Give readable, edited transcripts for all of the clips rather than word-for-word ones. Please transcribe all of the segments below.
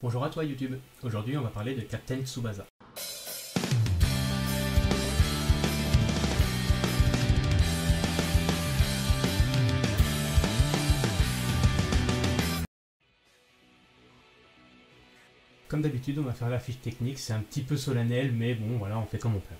Bonjour à toi YouTube, aujourd'hui on va parler de Captain Tsubasa. Comme d'habitude on va faire la fiche technique, c'est un petit peu solennel mais bon voilà on fait comme on peut.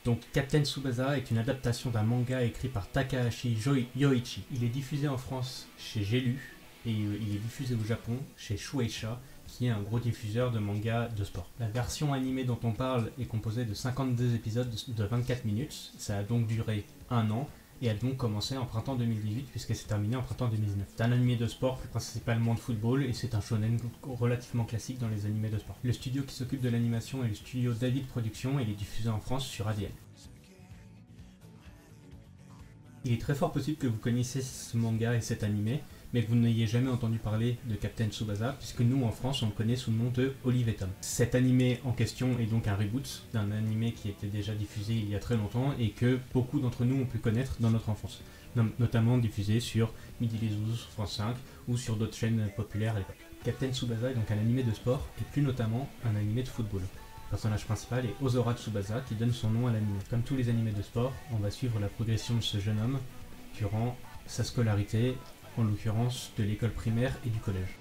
Donc Captain Tsubasa est une adaptation d'un manga écrit par Takahashi Yoichi. Il est diffusé en France chez J'ai Lu et il est diffusé au Japon chez Shueisha, qui est un gros diffuseur de manga de sport. La version animée dont on parle est composée de 52 épisodes de 24 minutes, ça a donc duré un an et a donc commencé en printemps 2018 puisqu'elle s'est terminée en printemps 2019. C'est un animé de sport, plus principalement de football, et c'est un shonen relativement classique dans les animés de sport. Le studio qui s'occupe de l'animation est le studio David Productions et il est diffusé en France sur ADN. Il est très fort possible que vous connaissiez ce manga et cet animé, mais que vous n'ayez jamais entendu parler de Captain Tsubasa, puisque nous en France on le connaît sous le nom de Olive et Tom. Cet animé en question est donc un reboot d'un animé qui était déjà diffusé il y a très longtemps et que beaucoup d'entre nous ont pu connaître dans notre enfance, notamment diffusé sur Midi les Zouzous, France 5 ou sur d'autres chaînes populaires à l'époque. Captain Tsubasa est donc un animé de sport et plus notamment un animé de football. Le personnage principal est Ozora Tsubasa qui donne son nom à l'anime. Comme tous les animés de sport, on va suivre la progression de ce jeune homme durant sa scolarité, en l'occurrence de l'école primaire et du collège.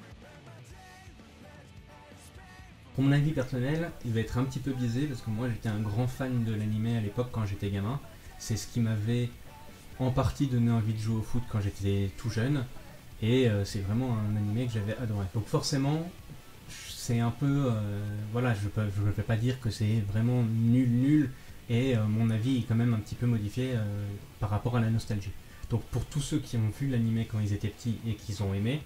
Pour mon avis personnel, il va être un petit peu biaisé parce que moi j'étais un grand fan de l'anime à l'époque quand j'étais gamin. C'est ce qui m'avait en partie donné envie de jouer au foot quand j'étais tout jeune et c'est vraiment un anime que j'avais adoré. Donc forcément, c'est un peu... voilà, je ne peux pas dire que c'est vraiment nul et mon avis est quand même un petit peu modifié par rapport à la nostalgie. Donc pour tous ceux qui ont vu l'anime quand ils étaient petits et qu'ils ont aimé,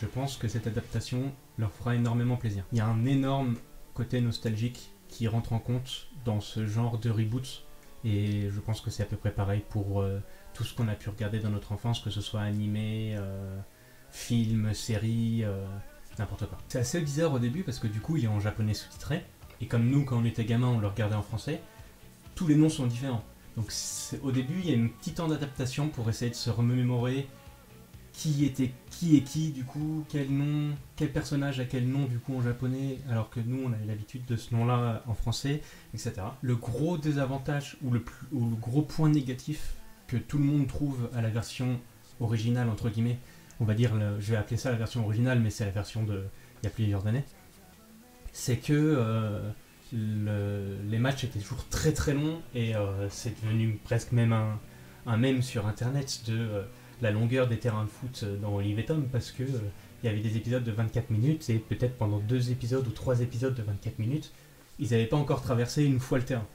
je pense que cette adaptation leur fera énormément plaisir. Il y a un énorme côté nostalgique qui rentre en compte dans ce genre de reboot et je pense que c'est à peu près pareil pour tout ce qu'on a pu regarder dans notre enfance, que ce soit animé, film, série, n'importe quoi. C'est assez bizarre au début parce que du coup il est en japonais sous-titré et comme nous quand on était gamin on le regardait en français, tous les noms sont différents. Donc au début, il y a une petite temps d'adaptation pour essayer de se remémorer qui était qui et qui, du coup, quel nom, quel personnage a quel nom, du coup, en japonais, alors que nous, on avait l'habitude de ce nom-là en français, etc. Le gros désavantage, ou le gros point négatif que tout le monde trouve à la version originale, entre guillemets, on va dire, je vais appeler ça la version originale, mais c'est la version il y a plusieurs années, c'est que... les matchs étaient toujours très très longs et c'est devenu presque même un mème sur internet de la longueur des terrains de foot dans Olive et Tom parce que il y avait des épisodes de 24 minutes et peut-être pendant 2 épisodes ou 3 épisodes de 24 minutes ils n'avaient pas encore traversé une fois le terrain.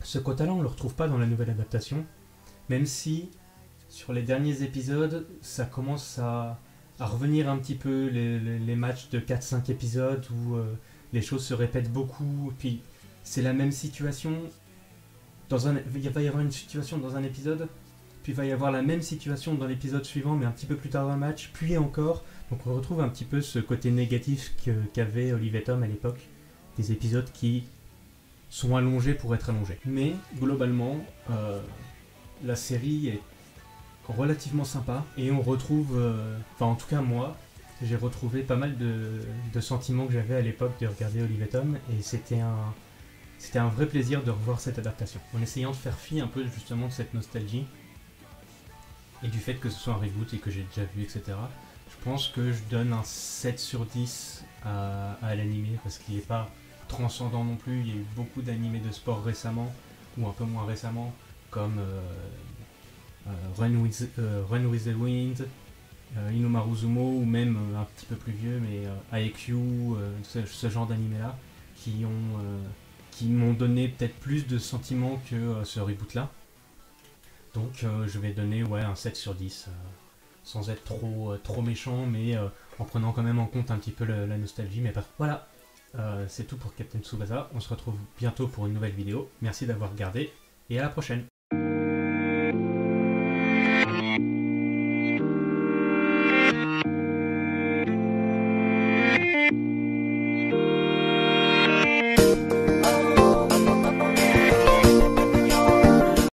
Ce quota là on ne le retrouve pas dans la nouvelle adaptation, même si sur les derniers épisodes ça commence à revenir un petit peu, les matchs de 4-5 épisodes où les choses se répètent beaucoup, puis c'est la même situation, il va y avoir une situation dans un épisode, puis il va y avoir la même situation dans l'épisode suivant, mais un petit peu plus tard dans le match, puis encore, donc on retrouve un petit peu ce côté négatif qu'avait Olive et Tom à l'époque, des épisodes qui sont allongés pour être allongés. Mais globalement, la série est relativement sympa, et on retrouve, enfin en tout cas moi, j'ai retrouvé pas mal de sentiments que j'avais à l'époque de regarder Olive et Tom et c'était un vrai plaisir de revoir cette adaptation. En essayant de faire fi un peu justement de cette nostalgie et du fait que ce soit un reboot et que j'ai déjà vu, etc. Je pense que je donne un 7 sur 10 à l'animé parce qu'il n'est pas transcendant non plus. Il y a eu beaucoup d'animés de sport récemment ou un peu moins récemment comme Run with the Wind, Inomaruzumo ou même un petit peu plus vieux mais AEQ, ce genre d'animé là qui m'ont donné peut-être plus de sentiments que ce reboot là, donc je vais donner un 7 sur 10 sans être trop méchant mais en prenant quand même en compte un petit peu la nostalgie, mais pas. Voilà, c'est tout pour Captain Tsubasa, on se retrouve bientôt pour une nouvelle vidéo, merci d'avoir regardé et à la prochaine.